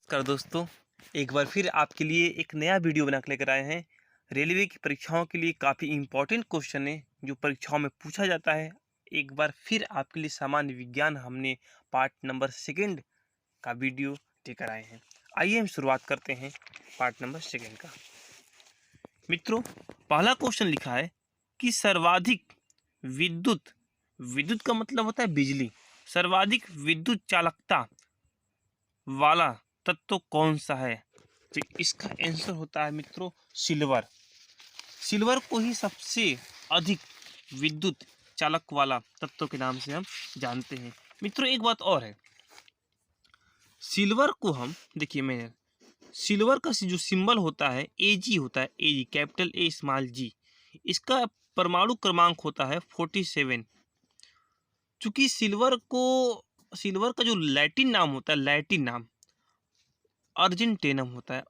नमस्कार दोस्तों। एक बार फिर आपके लिए एक नया वीडियो बना के लेकर आए हैं। रेलवे की परीक्षाओं के लिए काफ़ी इम्पोर्टेंट क्वेश्चन है जो परीक्षाओं में पूछा जाता है। एक बार फिर आपके लिए सामान्य विज्ञान हमने पार्ट नंबर सेकंड का वीडियो लेकर आए हैं। आइए हम शुरुआत करते हैं पार्ट नंबर सेकंड का। मित्रों, पहला क्वेश्चन लिखा है कि सर्वाधिक विद्युत विद्युत का मतलब होता है बिजली। सर्वाधिक विद्युत चालकता वाला तत्व कौन सा है? तो इसका आंसर होता है मित्रों सिल्वर। सिल्वर को ही सबसे अधिक विद्युत चालक वाला तत्व के नाम से हम जानते हैं। मित्रों, एक बात और है, सिल्वर को हम देखिए, मैं सिल्वर का जो सिंबल होता है Ag होता है, Ag कैपिटल ए स्मॉल जी। इसका परमाणु क्रमांक होता है 47। चूंकि सिल्वर का जो लैटिन नाम होता है, लैटिन नाम अर्जेंटेनम होता है।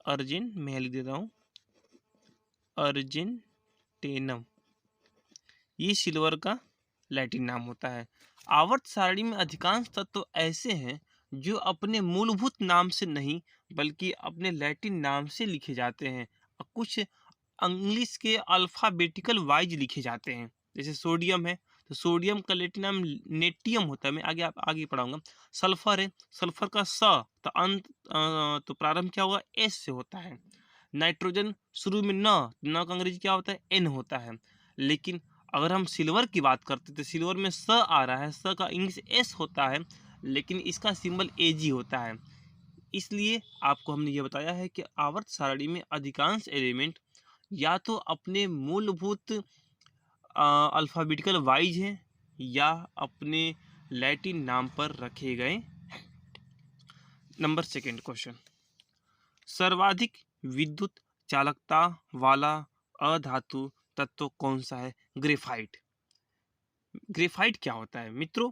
मैं लिख देता हूँ अर्जेंटेनम, ये सिल्वर का लैटिन नाम होता है। आवर्त सारणी में अधिकांश तत्व ऐसे हैं जो अपने मूलभूत नाम से नहीं बल्कि अपने लैटिन नाम से लिखे जाते हैं और कुछ इंग्लिश के अल्फाबेटिकल वाइज लिखे जाते हैं। जैसे सोडियम है तो सोडियम का लैटिन नाम नेटियम होता है। मैं आगे पढ़ाऊंगा। सल्फर है, सल्फर का स तो अंत तो प्रारंभ क्या होगा, एस से होता है। नाइट्रोजन शुरू में न का अंग्रेजी क्या होता है, एन होता है। लेकिन अगर हम सिल्वर की बात करते तो सिल्वर में स आ रहा है, स का इंग्लिश एस होता है, लेकिन इसका सिंबल एजी होता है। इसलिए आपको हमने ये बताया है कि आवर्त सारणी में अधिकांश एलिमेंट या तो अपने मूलभूत अल्फ़ाबेटिकल वाइज हैं या अपने लैटिन नाम पर रखे गए। नंबर सेकंड क्वेश्चन, सर्वाधिक विद्युत चालकता वाला अधातु तत्व कौन सा है? ग्रेफाइट। ग्रेफाइट क्या होता है मित्रों?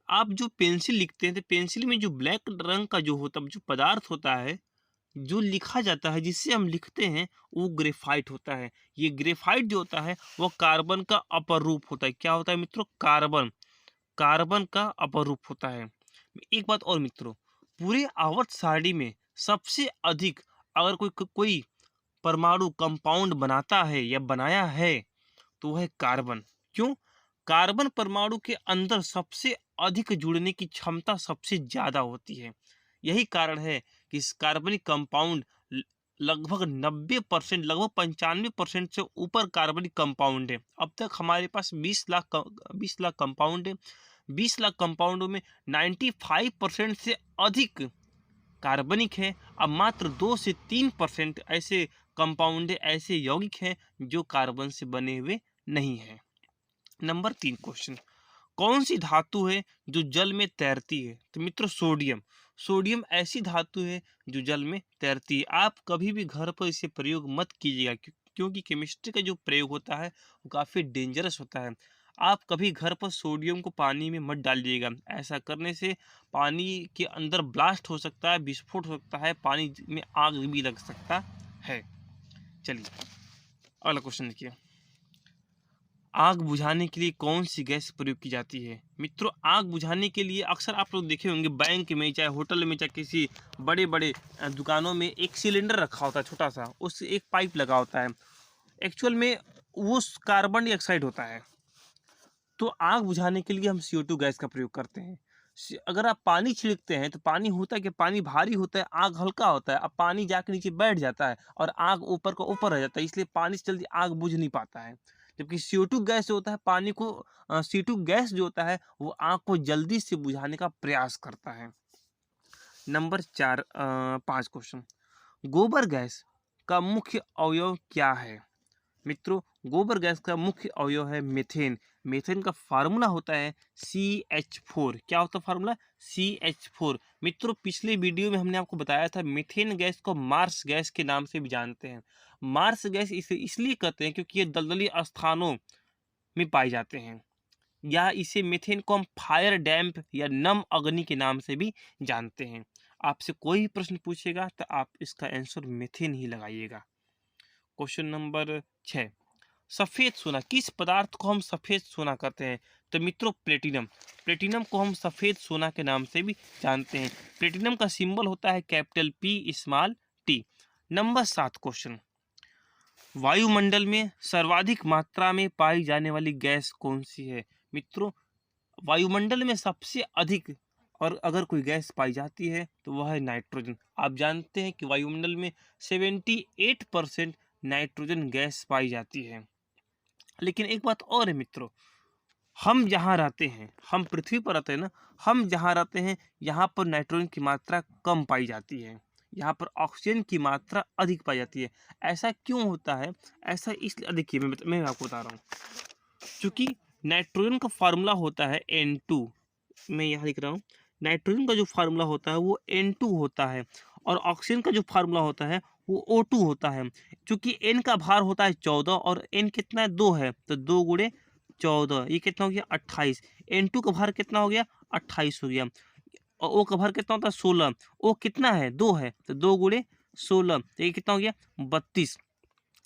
आप जो पेंसिल लिखते हैं तो पेंसिल में जो ब्लैक रंग का जो होता है, जो पदार्थ होता है, जो लिखा जाता है, जिससे हम लिखते हैं, वो ग्रेफाइट होता है। ये ग्रेफाइट जो होता है वो कार्बन का अपर रूप होता है। क्या होता है मित्रों? कार्बन का अपर रूप होता है। एक बात और मित्रों, पूरे आवर्त सारणी में सबसे अधिक अगर कोई परमाणु कंपाउंड बनाता है या बनाया है तो वह है कार्बन। क्यों? कार्बन परमाणु के अंदर सबसे अधिक जुड़ने की क्षमता सबसे ज्यादा होती है। यही कारण है कि इस कार्बनिक कंपाउंड लगभग 90%, लगभग 95% से ऊपर कार्बनिक कंपाउंड है। अब तक हमारे पास 20 लाख कंपाउंड है। 20 लाख कंपाउंडों में 95% से अधिक कार्बनिक है। अब मात्र 2 से 3% ऐसे कंपाउंड, ऐसे यौगिक हैं जो कार्बन से बने हुए नहीं हैं। नंबर 3 क्वेश्चन, कौन सी धातु है जो जल में तैरती है? तो मित्रों सोडियम। सोडियम ऐसी धातु है जो जल में तैरती है। आप कभी भी घर पर इसे प्रयोग मत कीजिएगा क्योंकि केमिस्ट्री का जो प्रयोग होता है वो काफ़ी डेंजरस होता है। आप कभी घर पर सोडियम को पानी में मत डालिएगा। ऐसा करने से पानी के अंदर ब्लास्ट हो सकता है, विस्फोट हो सकता है, पानी में आग भी लग सकता है। चलिए अगला क्वेश्चन देखिए, आग बुझाने के लिए कौन सी गैस प्रयोग की जाती है? मित्रों, आग बुझाने के लिए अक्सर आप लोग देखे होंगे बैंक में, चाहे होटल में, चाहे किसी बड़े बड़े दुकानों में एक सिलेंडर रखा होता है छोटा सा, उससे एक पाइप लगा होता है। एक्चुअल में वो कार्बन डाइऑक्साइड होता है। तो आग बुझाने के लिए हम CO2 गैस का प्रयोग करते हैं। अगर आप पानी छिड़कते हैं तो पानी होता है कि पानी भारी होता है, आग हल्का होता है। अब पानी जाके नीचे बैठ जाता है और आग ऊपर का ऊपर रह जाता है, इसलिए पानी से जल्दी आग बुझ नहीं पाता है। जबकि CO2 गैस जो होता है, पानी को CO2 गैस जो होता है वो आग को जल्दी से बुझाने का प्रयास करता है। नंबर 5 क्वेश्चन, गोबर गैस का मुख्य अवयव क्या है? मित्रों, गोबर गैस का मुख्य अवयव है मीथेन। मीथेन का फार्मूला होता है CH4। क्या होता है फार्मूला? CH4। मित्रों, पिछले वीडियो में हमने आपको बताया था मीथेन गैस को मार्स गैस के नाम से भी जानते हैं। मार्स गैस इसे इसलिए कहते हैं क्योंकि ये दलदली स्थानों में पाए जाते हैं, या इसे मीथेन को हम फायर डैम्प या नम अग्नि के नाम से भी जानते हैं। आपसे कोई भी प्रश्न पूछेगा तो आप इसका आंसर मीथेन ही लगाइएगा। क्वेश्चन नंबर 6, सफ़ेद सोना, किस पदार्थ को हम सफ़ेद सोना कहते हैं? तो मित्रों प्लेटिनम। प्लेटिनम को हम सफ़ेद सोना के नाम से भी जानते हैं। प्लेटिनम का सिंबल होता है capital P small t। Number 7 question, वायुमंडल में सर्वाधिक मात्रा में पाई जाने वाली गैस कौन सी है? मित्रों वायुमंडल में सबसे अधिक और अगर कोई गैस पाई जाती है तो वह है नाइट्रोजन। आप जानते हैं कि वायुमंडल में 78% नाइट्रोजन गैस पाई जाती है। लेकिन एक बात और है मित्रों, हम जहाँ रहते हैं, हम पृथ्वी पर रहते हैं ना, हम जहाँ रहते हैं यहाँ पर नाइट्रोजन की मात्रा कम पाई जाती है, यहाँ पर ऑक्सीजन की मात्रा अधिक पाई जाती है। ऐसा क्यों होता है? ऐसा इसलिए, देखिए मैं आपको बता रहा हूँ। क्योंकि नाइट्रोजन का फार्मूला होता है N2, मैं यहाँ लिख रहा हूँ। नाइट्रोजन का जो फार्मूला होता है वो N2 होता है और ऑक्सीजन का जो फार्मूला होता है वो O2 होता है। क्योंकि N का भार होता है 14 और N कितना है? 2 है, तो 2 गुणे 14, ये कितना हो गया? 28। N2 का भार कितना हो गया? 28 हो गया। और O का भार कितना होता है? 16। O कितना है? 2 है, तो 2 गुणे 16, तो ये कितना हो गया? 32।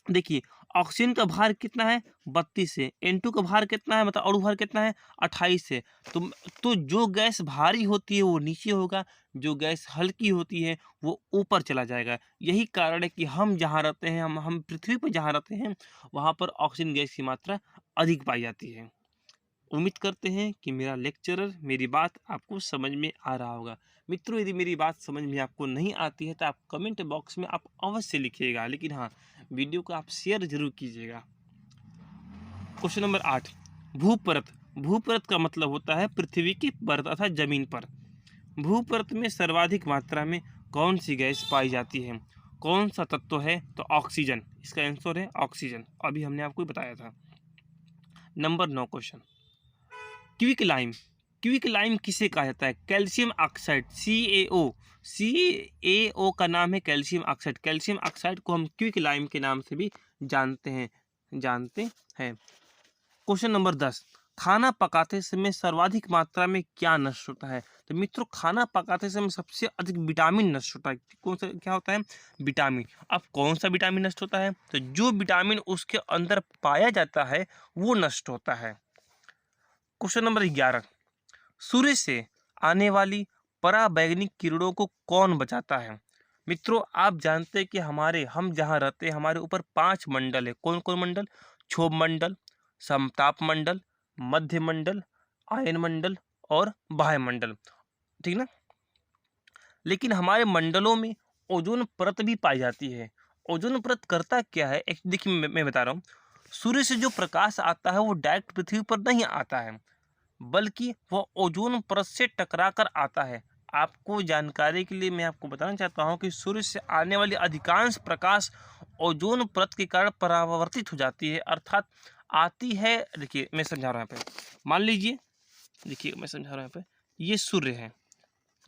देखिए ऑक्सीजन का भार कितना है? 32 है। N2 का भार कितना है, मतलब अणु भार कितना है? 28 है। तो जो गैस भारी होती है वो नीचे होगा, जो गैस हल्की होती है वो ऊपर चला जाएगा। यही कारण है कि हम जहाँ रहते हैं, हम पृथ्वी पर जहाँ रहते हैं वहाँ पर ऑक्सीजन गैस की मात्रा अधिक पाई जाती है। उम्मीद करते हैं कि मेरा लेक्चरर मेरी बात आपको समझ में आ रहा होगा। मित्रों यदि मेरी बात समझ में आपको नहीं आती है तो आप कमेंट बॉक्स में आप अवश्य लिखिएगा, लेकिन हाँ वीडियो को आप शेयर जरूर कीजिएगा। Question number 8, भूपरत। भूपरत का मतलब होता है पृथ्वी की परत अर्थात जमीन पर। भूपरत में सर्वाधिक मात्रा में कौन सी गैस पाई जाती है? कौन सा तत्व है? तो ऑक्सीजन, इसका आंसर है ऑक्सीजन, अभी हमने आपको बताया था। Number 9 question, quick lime. Quick lime किसे कहा जाता है? Calcium oxide, CaO। CaO का नाम है कैल्शियम ऑक्साइड। कैल्शियम ऑक्साइड को हम क्विक लाइम के नाम से भी जानते हैं। क्वेश्चन नंबर 10, खाना पकाते समय सर्वाधिक मात्रा में क्या नष्ट होता है? तो मित्रों खाना पकाते समय सबसे अधिक विटामिन नष्ट होता है। कौन सा, क्या होता है? विटामिन। अब कौन सा विटामिन नष्ट होता है? तो जो विटामिन उसके अंदर पाया जाता है वो नष्ट होता है। क्वेश्चन नंबर 11, सूर्य से आने वाली पराबैंगनी किरणों को कौन बचाता है? मित्रों आप जानते हैं कि हम जहाँ रहते हैं हमारे ऊपर 5 मंडल है। कौन कौन मंडल? क्षोभ मंडल, समताप मंडल, मध्य मंडल, आयन मंडल और वायुमंडल, ठीक ना। लेकिन हमारे मंडलों में ओजोन परत भी पाई जाती है। ओजोन परत करता क्या है? देखिए मैं बता रहा हूँ। सूर्य से जो प्रकाश आता है वो डायरेक्ट पृथ्वी पर नहीं आता है, बल्कि वह ओजोन परत से टकरा कर आता है। आपको जानकारी के लिए मैं आपको बताना चाहता हूं कि सूर्य से आने वाली अधिकांश प्रकाश ओजोन परत के कारण परावर्तित हो जाती है, अर्थात आती है। देखिए मैं समझा रहा हूँ यहाँ पे, मान लीजिए, देखिए मैं समझा रहा हूँ यहाँ पे, ये सूर्य है,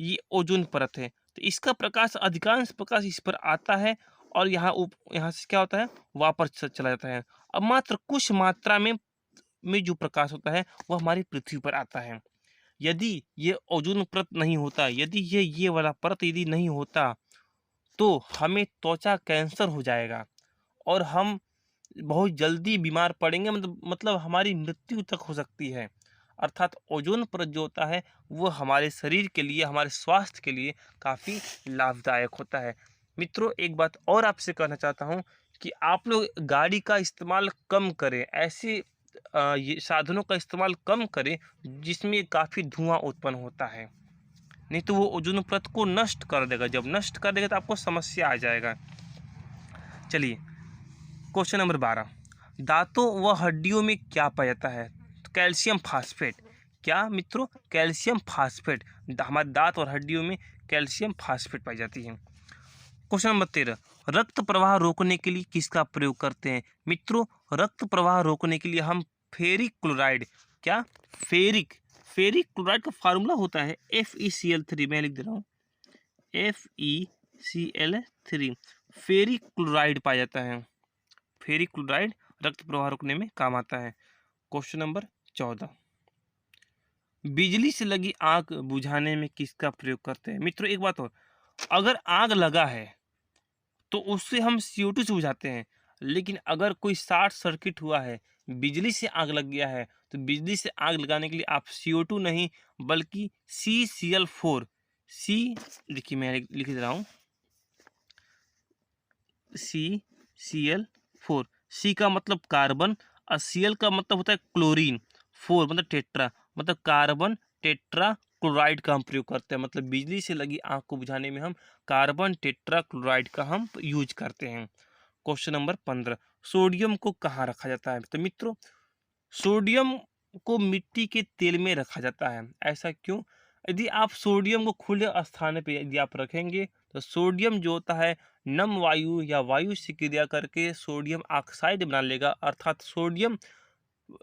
ये ओजोन परत है, तो इसका प्रकाश, अधिकांश प्रकाश इस पर आता है और यहाँ से क्या होता है? वापस चला जाता है। अब मात्र कुछ मात्रा में जो प्रकाश होता है वह हमारी पृथ्वी पर आता है। यदि ये ओजोन परत नहीं होता, यदि ये वाला परत यदि नहीं होता तो हमें त्वचा कैंसर हो जाएगा और हम बहुत जल्दी बीमार पड़ेंगे, मतलब हमारी मृत्यु तक हो सकती है। अर्थात ओजोन परत जो होता है वो हमारे शरीर के लिए, हमारे स्वास्थ्य के लिए काफ़ी लाभदायक होता है। मित्रों एक बात और आपसे कहना चाहता हूँ कि आप लोग गाड़ी का इस्तेमाल कम करें, ऐसे ये साधनों का इस्तेमाल कम करें जिसमें काफ़ी धुआं उत्पन्न होता है, नहीं तो वो ओजोन परत को नष्ट कर देगा। जब नष्ट कर देगा तो आपको समस्या आ जाएगा। चलिए क्वेश्चन नंबर 12, दांतों व हड्डियों में क्या पाया जाता है? तो कैल्शियम फास्फेट। क्या मित्रों? Calcium phosphate. हमारे दांत और हड्डियों में कैल्शियम फास्फेट पाई जाती है। क्वेश्चन नंबर 13, रक्त प्रवाह रोकने के लिए किसका प्रयोग करते हैं? मित्रों रक्त प्रवाह रोकने के लिए हम फेरिक क्लोराइड, क्या? फेरिक क्लोराइड का फार्मूला होता है FeCl3, मैं लिख दे रहा हूँ FeCl3। फेरिक क्लोराइड पाया जाता है। फेरिक क्लोराइड रक्त प्रवाह रोकने में काम आता है। क्वेश्चन नंबर 14, बिजली से लगी आग बुझाने में किसका प्रयोग करते हैं? मित्रों एक बात और, अगर आग लगा है तो उससे हम CO2 से बुझाते हैं, लेकिन अगर कोई शॉर्ट सर्किट हुआ है, बिजली से आग लग गया है, तो बिजली से आग लगाने के लिए आप CO2 नहीं बल्कि CCl4 सी, देखिए मैं लिख दे रहा हूँ, CCl4। सी का मतलब कार्बन और Cl का मतलब होता है क्लोरीन, 4 मतलब टेट्रा, मतलब कार्बन टेट्रा क्लोराइड का हम प्रयोग करते हैं। मतलब बिजली से लगी आग को बुझाने में हम कार्बन टेट्रा क्लोराइड का हम यूज करते हैं। क्वेश्चन नंबर 15, सोडियम को कहाँ रखा जाता है? तो मित्रों, सोडियम को मिट्टी के तेल में रखा जाता है। ऐसा क्यों? यदि आप सोडियम को खुले स्थान पे यदि आप रखेंगे तो सोडियम जो होता है नम वायु या वायु से क्रिया करके सोडियम ऑक्साइड बना लेगा, अर्थात सोडियम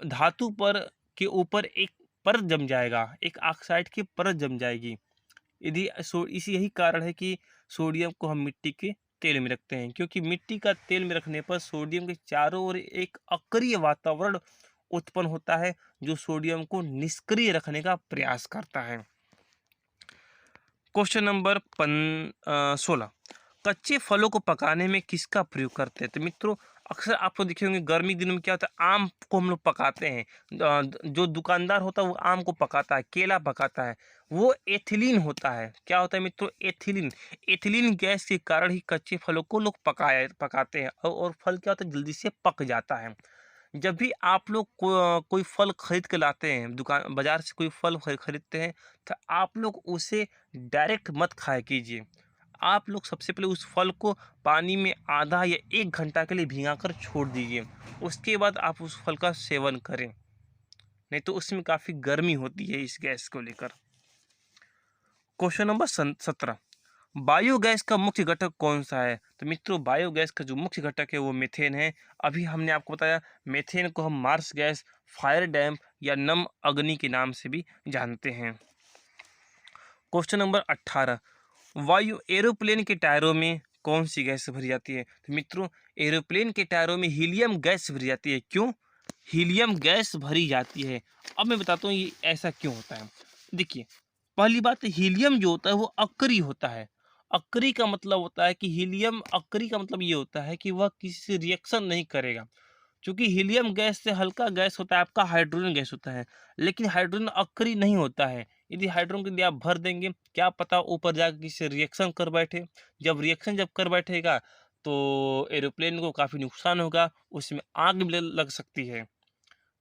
धातु पर के ऊपर एक परत जम जाएगा, एक ऑक्साइड की परत जम जाएगी। इसी यही कारण है कि सोडियम को हम मिट्टी के तेल में रखते हैं, क्योंकि मिट्टी का तेल में रखने पर सोडियम के चारों ओर एक अक्रिय वातावरण उत्पन्न होता है जो सोडियम को निष्क्रिय रखने का प्रयास करता है। क्वेश्चन नंबर 16, कच्चे फलों को पकाने में किसका प्रयोग करते हैं? तो मित्रों, अक्सर आप लोग देखे होंगे गर्मी के दिनों में क्या होता है, आम को हम लोग पकाते हैं। जो दुकानदार होता है वो आम को पकाता है, केला पकाता है, वो एथिलीन होता है। क्या होता है मित्रों? एथिलीन। एथिलीन गैस के कारण ही कच्चे फलों को लोग पकाते हैं और फल क्या होता है, जल्दी से पक जाता है। जब भी आप लोग कोई फल खरीद के लाते हैं, दुकान बाजार से कोई फल खरीदते हैं, तो आप लोग उसे डायरेक्ट मत खाया कीजिए। आप लोग सबसे पहले उस फल को पानी में आधा या 1 घंटा के लिए भिगाकर छोड़ दीजिए, उसके बाद आप उस फल का सेवन करें, नहीं तो उसमें काफ़ी गर्मी होती है इस गैस को लेकर। क्वेश्चन नंबर 17, बायोगैस का मुख्य घटक कौन सा है? तो मित्रों, बायोगैस का जो मुख्य घटक है वो मीथेन है। अभी हमने आपको बताया मीथेन को हम मार्स गैस, फायर डैम या नम अग्नि के नाम से भी जानते हैं। क्वेश्चन नंबर 18, एरोप्लेन के टायरों में कौन सी गैस भरी जाती है? तो मित्रों, एरोप्लेन के टायरों में हीलियम गैस भरी जाती है। क्यों हीलियम गैस भरी जाती है? अब मैं बताता हूँ ये ऐसा क्यों होता है। देखिए, पहली बात, हीलियम जो होता है वो अक्रिय होता है। अक्रिय का मतलब होता है कि हीलियम, अक्रिय का मतलब ये होता है कि वह किसी से रिएक्शन नहीं करेगा। क्योंकि हीलियम गैस से हल्का गैस होता है आपका हाइड्रोजन गैस होता है, लेकिन हाइड्रोजन अक्रिय नहीं होता है। यदि हाइड्रोजन के लिए आप भर देंगे, क्या पता ऊपर जाकर किसी से रिएक्शन कर बैठे। जब कर बैठेगा तो एरोप्लेन को काफ़ी नुकसान होगा, उसमें आग भी लग सकती है।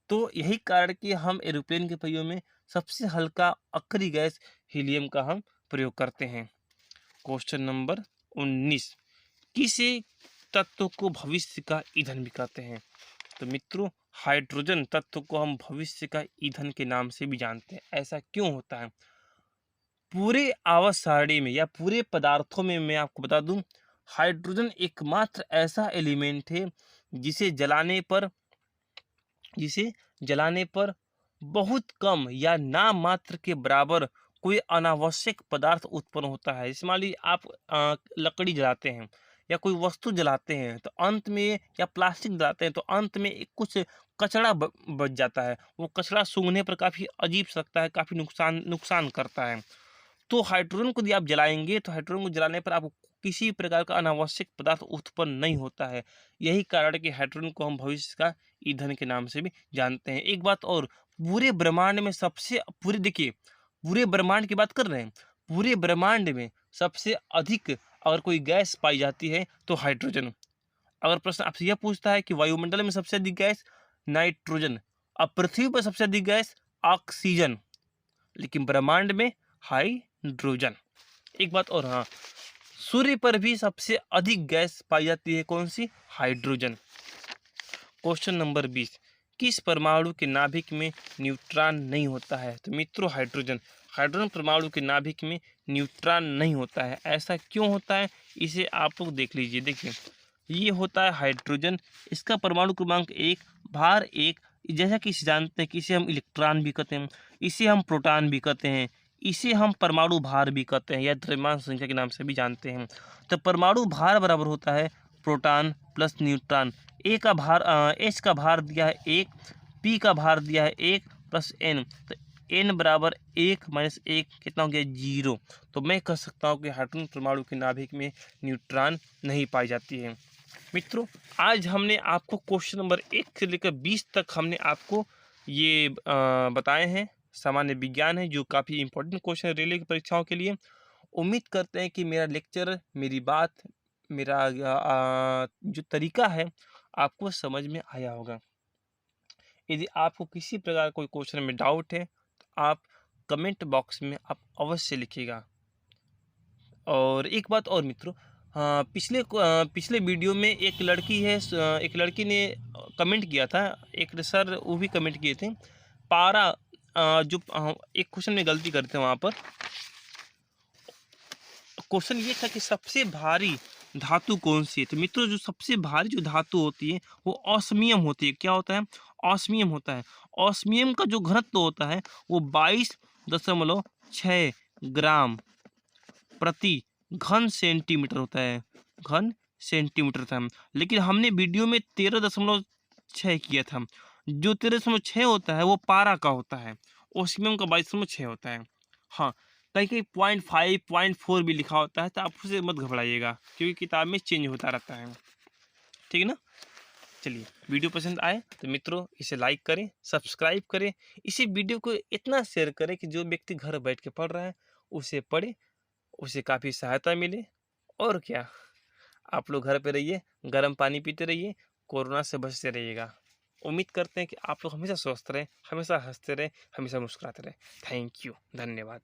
तो यही कारण कि हम एरोप्लेन के पहियों में सबसे हल्का अक्रिय गैस हीलियम का हम प्रयोग करते हैं। क्वेश्चन नंबर 19, किसी तत्व को भविष्य का ईंधन भी कहते हैं? तो मित्रों, हाइड्रोजन तत्व को हम भविष्य का ईंधन के नाम से भी जानते हैं। ऐसा क्यों होता है? पूरे आवर्त सारणी में या पूरे पदार्थों में मैं आपको बता दूं, हाइड्रोजन एकमात्र ऐसा एलिमेंट है जिसे जलाने पर बहुत कम या नाम मात्र के बराबर कोई अनावश्यक पदार्थ उत्पन्न होता है। जैसे मान लीजिए आप लकड़ी जलाते हैं या कोई वस्तु जलाते हैं तो अंत में, या प्लास्टिक जलाते हैं तो अंत में कुछ कचरा बच जाता है। वो कचरा सूंघने पर काफ़ी अजीब सा लगता है, काफ़ी नुकसान करता है। तो हाइड्रोजन को यदि आप जलाएंगे तो हाइड्रोजन को जलाने पर आपको किसी प्रकार का अनावश्यक पदार्थ उत्पन्न नहीं होता है। यही कारण है कि हाइड्रोजन को हम भविष्य का ईंधन के नाम से भी जानते हैं। एक बात और, पूरे ब्रह्मांड में पूरे ब्रह्मांड की बात कर रहे हैं, पूरे ब्रह्मांड में सबसे अधिक अगर कोई गैस पाई जाती है तो हाइड्रोजन। अगर प्रश्न आपसे यह पूछता है कि वायुमंडल में सबसे अधिक गैस नाइट्रोजन, अब पृथ्वी पर सबसे अधिक गैस ऑक्सीजन, लेकिन ब्रह्मांड में हाइड्रोजन। एक बात और, हाँ, सूर्य पर भी सबसे अधिक गैस पाई जाती है, कौन सी? हाइड्रोजन। क्वेश्चन नंबर 20, किस परमाणु के नाभिक में न्यूट्रॉन नहीं होता है? तो मित्रों, हाइड्रोजन परमाणु के नाभिक में न्यूट्रॉन नहीं होता है। ऐसा क्यों होता है इसे आप लोग देख लीजिए। देखिए, ये होता है हाइड्रोजन, इसका परमाणु क्रमांक 1, भार 1। जैसा कि इसे जानते हैं कि इसे हम इलेक्ट्रॉन भी कहते हैं, इसे हम प्रोटॉन भी कहते हैं, इसे हम परमाणु भार भी कहते हैं या द्रव्यमान संख्या के नाम से भी जानते हैं। तो परमाणु भार बराबर होता है प्रोटॉन प्लस न्यूट्रॉन। एच का भार दिया है 1, पी का भार दिया है 1 प्लस एन, तो एन बराबर 1 माइनस 1 कितना हो गया? 0। तो मैं कह सकता हूँ कि हाइड्रोजन परमाणु के नाभिक में न्यूट्रॉन नहीं पाई जाती है। मित्रों, आज हमने आपको क्वेश्चन नंबर 1 से लेकर 20 तक हमने आपको ये बताए हैं। सामान्य विज्ञान है जो काफ़ी इंपॉर्टेंट क्वेश्चन है रेलवे की परीक्षाओं के लिए। उम्मीद करते हैं कि मेरा लेक्चर, मेरी बात, मेरा जो तरीका है आपको समझ में आया होगा। यदि आपको किसी प्रकार कोई क्वेश्चन में डाउट है तो आप कमेंट बॉक्स में आप अवश्य लिखिएगा। और एक बात और मित्रों, हाँ, पिछले वीडियो में एक लड़की है, एक लड़की ने कमेंट किया था, एक सर वो भी कमेंट किए थे। पारा एक क्वेश्चन में गलती करते हैं वहाँ पर। क्वेश्चन ये था कि सबसे भारी धातु कौन सी है। तो मित्रों, जो सबसे भारी जो धातु होती है वो ऑस्मियम होती है। क्या होता है? ऑस्मियम होता है। ऑस्मियम का जो घनत्व होता है वो 22.6 ग्राम प्रति घन सेंटीमीटर होता है। घन सेंटीमीटर था, लेकिन हमने वीडियो में 13.6 किया था। जो 13.6 होता है वो पारा का होता है, ओस्मियम का 22.6 होता है। हाँ, कहीं कहीं 0.5 0.4 भी लिखा होता है, तो आप उसे मत घबराइएगा क्योंकि किताब में चेंज होता रहता है। ठीक है ना? चलिए, वीडियो पसंद आए तो मित्रों इसे लाइक करें, सब्सक्राइब करें। इसी वीडियो को इतना शेयर करें कि जो व्यक्ति घर बैठ के पढ़ रहा है उसे पढ़े, उसे काफ़ी सहायता मिले। और क्या, आप लोग घर पे रहिए, गर्म पानी पीते रहिए, कोरोना से बचते रहिएगा। उम्मीद करते हैं कि आप लोग हमेशा स्वस्थ रहें, हमेशा हंसते रहें, हमेशा मुस्कुराते रहें। थैंक यू, धन्यवाद।